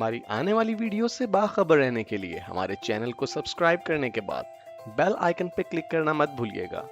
हमारी आने वाली वीडियो से बाखबर रहने के लिए हमारे चैनल को सब्सक्राइब करने के बाद बेल आइकन पर क्लिक करना मत भूलिएगा।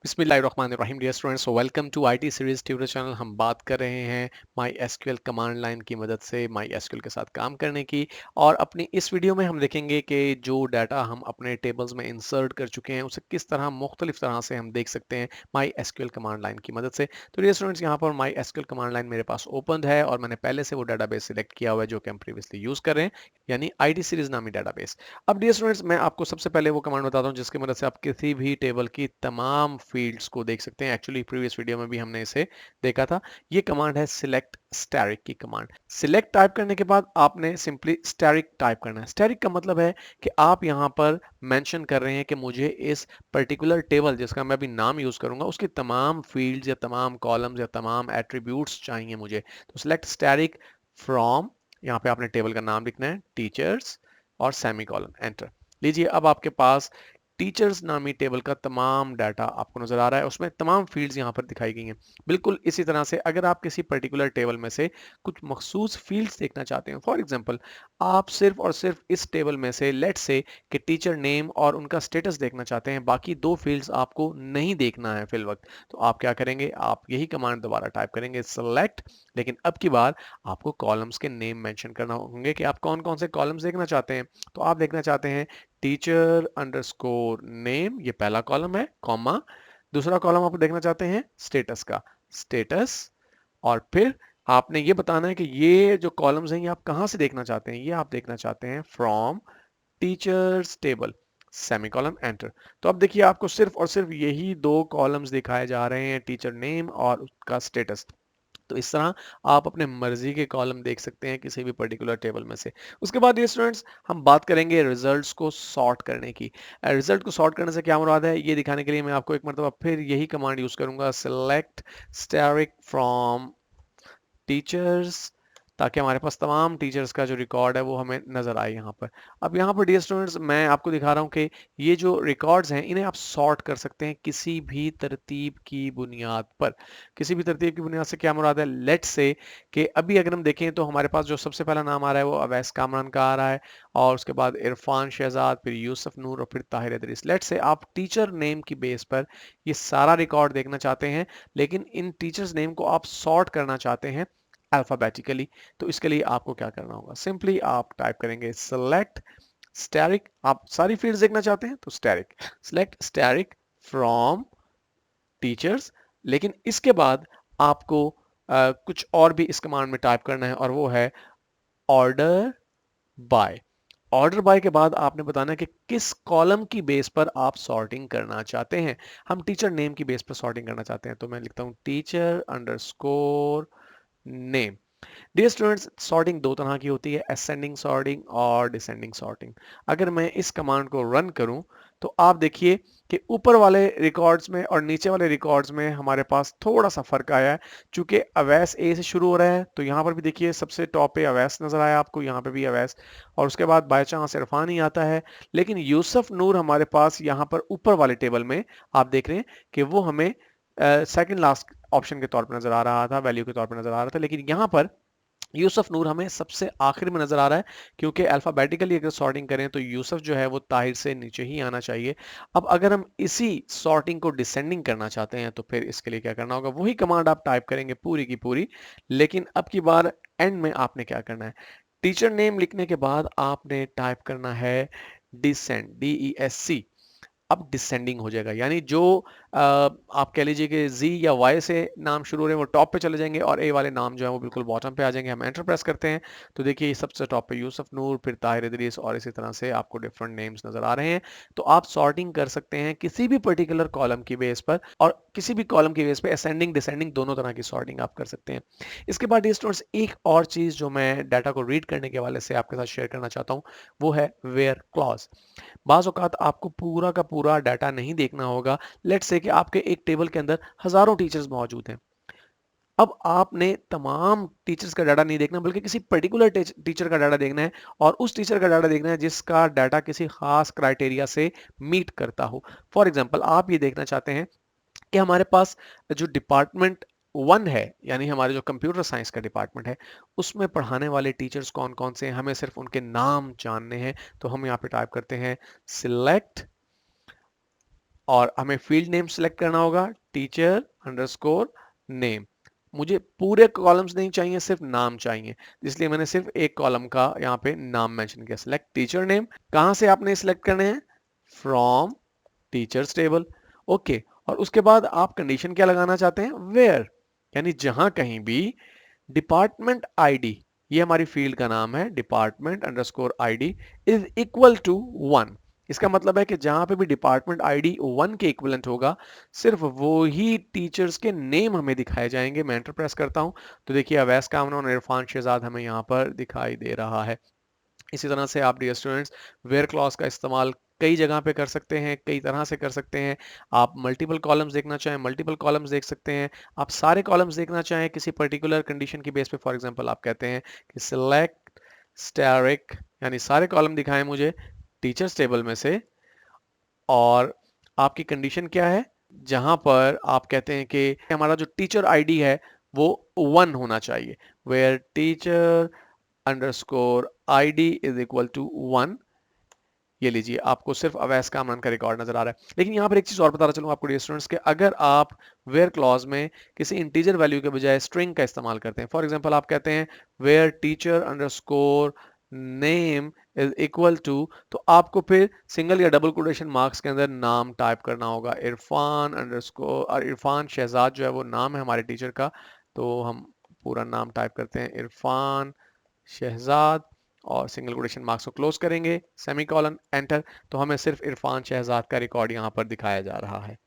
बिस्मिल्लाहिर्रहमानिर्रहीम dear students, welcome to IT series tutor channel. हम बात कर रहे हैं माई एसक्यूएल कमांड लाइन की मदद से माई एसक्यूएल के साथ काम करने की। और अपनी इस वीडियो में हम देखेंगे कि जो डाटा हम अपने टेबल्स में इंसर्ट कर चुके हैं उसे किस तरह मुख्तलिफ तरह से हम देख सकते हैं माई एसक्यूएल कमांड लाइन की मदद से। तो डियर स्टूडेंट्स, यहाँ पर माई एसक्यूएल कमांड लाइन मेरे पास ओपन है और मैंने पहले से वो डाटाबेस सिलेक्ट किया हुआ है जो कि हम प्रीवियसली यूज कर रहे हैं, यानी आईटी सीरीज नामी डाटाबेस। अब डियर स्टूडेंट्स, मैं आपको सबसे पहले वो कमांड बताता हूँ जिसकी मदद से आप किसी भी टेबल की तमाम फील्ड्स को देख सकते हैं। एक्चुअली प्रीवियस वीडियो में भी हमने इसे देखा था। ये कमांड है सिलेक्ट स्टैरिक की कमांड। सिलेक्ट टाइप करने के बाद आपने सिंपली स्टैरिक टाइप करना है। स्टैरिक का मतलब है कि आप यहाँ पर मेंशन कर रहे हैं कि मुझे इस पर्टिकुलर टेबल जिसका मैं अभी नाम यूज करूंगा उसकी तमाम फील्ड्स या तमाम कॉलम्स या तमाम एट्रीब्यूट्स चाहिए मुझे। तो सिलेक्ट स्टैरिक फ्रॉम, यहाँ पे आपने टेबल का नाम लिखना है, टीचर्स और सेमीकोलन, एंटर। लीजिए, अब आपके पास टीचर्स नामी टेबल का तमाम डाटा आपको नजर आ रहा है, उसमें तमाम फील्ड्स यहाँ पर दिखाई गई हैं। बिल्कुल इसी तरह से अगर आप किसी पर्टिकुलर टेबल में से कुछ मखसूस फील्ड्स देखना चाहते हैं, फॉर एग्जांपल आप सिर्फ और सिर्फ इस टेबल में से लेट्स से कि टीचर नेम और उनका स्टेटस देखना चाहते हैं, बाकी दो फील्ड्स आपको नहीं देखना है फिल वक्त, तो आप क्या करेंगे, आप यही कमांड दोबारा टाइप करेंगे, सेलेक्ट, लेकिन अब की बार आपको कॉलम्स के नेम मेंशन करना होंगे कि आप कौन कौन से कॉलम्स देखना चाहते हैं। तो आप देखना चाहते हैं टीचर अंडरस्कोर नेम, ये पहला कॉलम है, कॉमा, दूसरा कॉलम आप देखना चाहते हैं स्टेटस का, स्टेटस, और फिर आपने ये बताना है कि ये जो कॉलम्स हैं ये आप कहां से देखना चाहते हैं, ये आप देखना चाहते हैं from teachers table, semicolon, enter. तो अब देखिए आपको सिर्फ और सिर्फ यही दो कॉलम्स दिखाए जा रहे हैं, टीचर नेम और उसका स्टेटस। तो इस तरह आप अपने मर्जी के कॉलम देख सकते हैं किसी भी पर्टिकुलर टेबल में से। उसके बाद ये स्टूडेंट्स, हम बात करेंगे रिजल्ट्स को सॉर्ट करने की। रिजल्ट को सॉर्ट करने से क्या मुराद है, ये दिखाने के लिए मैं आपको एक मरतबा फिर यही कमांड यूज करूंगा, सिलेक्ट स्टैरिक फ्रॉम टीचर्स, ताकि हमारे पास तमाम टीचर्स का जो रिकॉर्ड है वो हमें नजर आए यहाँ पर। अब यहाँ पर डियर स्टूडेंट्स, मैं आपको दिखा रहा हूँ कि ये जो रिकॉर्ड्स हैं इन्हें आप सॉर्ट कर सकते हैं किसी भी तरतीब की बुनियाद पर। किसी भी तरतीब की बुनियाद से क्या मुराद है, लेट्स से कि अभी अगर हम देखें तो हमारे पास जो सबसे पहला नाम आ रहा है वो अवैस कामरान का आ रहा है, और उसके बाद इरफान शहजाद, फिर यूसुफ नूर और फिर ताहिर इदरीस। लेट्स से आप टीचर नेम की बेस पर ये सारा रिकॉर्ड देखना चाहते हैं, लेकिन इन टीचर्स नेम को आप सॉर्ट करना चाहते हैं अल्फाबेटिकली। तो इसके लिए आपको क्या करना होगा, सिंपली आप टाइप करेंगे सिलेक्ट स्टैरिक, आप सारी फील्ड्स देखना चाहते हैं तो asterisk, select asterisk from teachers, लेकिन इसके बाद आपको कुछ और भी इस कमांड में टाइप करना है, और वो है ऑर्डर बाय। ऑर्डर बाय के बाद आपने बताना है कि किस कॉलम की बेस पर आप सॉर्टिंग करना चाहते हैं। हम टीचर नेम की बेस पर सॉर्टिंग करना चाहते हैं, तो मैं लिखता हूं teacher underscore name. Dear students, sorting दो तरह की होती है, असेंडिंग सॉर्टिंग और डिसेंडिंग सॉर्टिंग। अगर मैं इस कमांड को रन करूं तो आप देखिए कि ऊपर वाले रिकॉर्ड्स में और नीचे वाले रिकॉर्ड्स में हमारे पास थोड़ा सा फर्क आया है। चूंकि अवैस ए से शुरू हो रहा है तो यहाँ पर भी देखिए सबसे टॉप पे अवैस नजर आया आपको, यहाँ पे भी अवैस, और उसके बाद बाय चांस इरफान ही आता है। लेकिन यूसुफ नूर हमारे पास यहाँ पर ऊपर वाले टेबल में आप देख रहे हैं कि वो हमें सेकंड लास्ट ऑप्शन के तौर पर नजर आ रहा था, वैल्यू के तौर पर नजर आ रहा था, लेकिन यहाँ पर यूसुफ नूर हमें सबसे आखिर में नजर आ रहा है, क्योंकि अल्फाबेटिकली अगर सॉर्टिंग करें तो यूसुफ जो है वो ताहिर से नीचे ही आना चाहिए। अब अगर हम इसी सॉर्टिंग को डिसेंडिंग करना चाहते हैं तो फिर इसके लिए क्या करना होगा, वही कमांड आप टाइप करेंगे पूरी की पूरी, लेकिन अब की बार एंड में आपने क्या करना है, टीचर नेम लिखने के बाद आपने टाइप करना है डिसेंड, DESC। अब डिसेंडिंग हो जाएगा, यानी जो आप कह लीजिए कि Z या Y से नाम शुरू हो रहे हैं वो टॉप पे चले जाएंगे और A वाले नाम जो है वो बिल्कुल बॉटम पे आ जाएंगे। हम एंटर प्रेस करते हैं तो देखिए सबसे टॉप पे यूसुफ नूर, फिर ताहिर इदरीस, और इसी तरह से आपको डिफरेंट नेम्स नजर आ रहे हैं। तो आप सॉर्टिंग कर सकते हैं किसी भी पर्टिकुलर कॉलम की बेस पर, और किसी भी कॉलम की बेस पे असेंडिंग डिसेंडिंग दोनों तरह की सॉर्टिंग आप कर सकते हैं। इसके बाद स्टूडेंट्स, एक और चीज जो मैं डाटा को रीड करने के हवाले से आपके साथ शेयर करना चाहता हूँ वो है वेयर क्लॉज। बाज़ औक़ात आपको पूरा का पूरा डाटा नहीं देखना होगा। लेट्स से कि आपके एक टेबल के अंदर हज़ारों टीचर्स मौजूद हैं। अब आपने तमाम टीचर्स का डाटा नहीं देखना, बल्कि किसी पर्टिकुलर टीचर का डाटा देखना है, और उस टीचर का डाटा देखना है जिसका डाटा किसी खास क्राइटेरिया से मीट करता हो। फॉर एग्जाम्पल, आप ये देखना चाहते हैं कि हमारे पास जो डिपार्टमेंट वन है, यानी हमारे जो कंप्यूटर साइंस का डिपार्टमेंट है, उसमें पढ़ाने वाले टीचर्स कौन कौन से हैं, हमें सिर्फ उनके नाम जानने हैं। तो हम यहाँ पे टाइप करते हैं सिलेक्ट, और हमें फील्ड नेम सिलेक्ट करना होगा टीचर अंडरस्कोर नेम। मुझे पूरे कॉलम्स नहीं चाहिए, सिर्फ नाम चाहिए, इसलिए मैंने सिर्फ एक कॉलम का यहाँ पे नाम मेंशन किया। सिलेक्ट टीचर नेम, कहाँ से आपने सिलेक्ट करने हैं, फ्रॉम टीचर्स टेबल। ओके, और उसके बाद आप कंडीशन क्या लगाना चाहते हैं, वेयर, यानी जहां कहीं भी डिपार्टमेंट आईडी, ये हमारी फील्ड का नाम है, department underscore ID is equal to 1। इसका मतलब है कि जहां पे भी डिपार्टमेंट आईडी 1 के इक्विवेलेंट होगा, सिर्फ वो ही टीचर्स के नेम हमें दिखाए जाएंगे। मैं एंटर प्रेस करता हूं तो देखिए अवैस कामरा और इरफान शहजाद हमें यहाँ पर दिखाई दे रहा है। इसी तरह से आप डियर स्टूडेंट्स वेयर क्लॉज का इस्तेमाल कई जगह पे कर सकते हैं, कई तरह से कर सकते हैं। आप मल्टीपल कॉलम्स देखना चाहें, मल्टीपल कॉलम्स देख सकते हैं। आप सारे कॉलम्स देखना चाहें किसी पर्टिकुलर कंडीशन की बेस पे, फॉर एग्जांपल आप कहते हैं कि सिलेक्ट स्टैरिक, यानी सारे कॉलम दिखाएं मुझे टीचर्स टेबल में से, और आपकी कंडीशन क्या है, जहां पर आप कहते हैं कि हमारा जो टीचर आईडी है वो 1 होना चाहिए, where teacher underscore ID is equal to 1। ये लीजिए, आपको सिर्फ अवैस कामरान का रिकॉर्ड नजर आ रहा है। लेकिन यहाँ पर एक चीज और बताना चलूँ आपको डियर स्टूडेंट्स के, अगर आप वेयर क्लॉज में किसी इंटीजर वैल्यू के बजाय स्ट्रिंग का इस्तेमाल करते हैं, फॉर एग्जांपल आप कहते हैं where teacher underscore name is equal to, तो आपको फिर सिंगल या डबल कोटेशन मार्क्स के अंदर नाम टाइप करना होगा। इरफान अंडरस्कोर, और इरफान शहजाद जो है वो नाम है हमारे टीचर का, तो हम पूरा नाम टाइप करते हैं इरफान शहजाद, और सिंगल कोटेशन मार्क्स को क्लोज करेंगे, सेमीकोलन, एंटर, तो हमें सिर्फ इरफान शहजाद का रिकॉर्ड यहाँ पर दिखाया जा रहा है।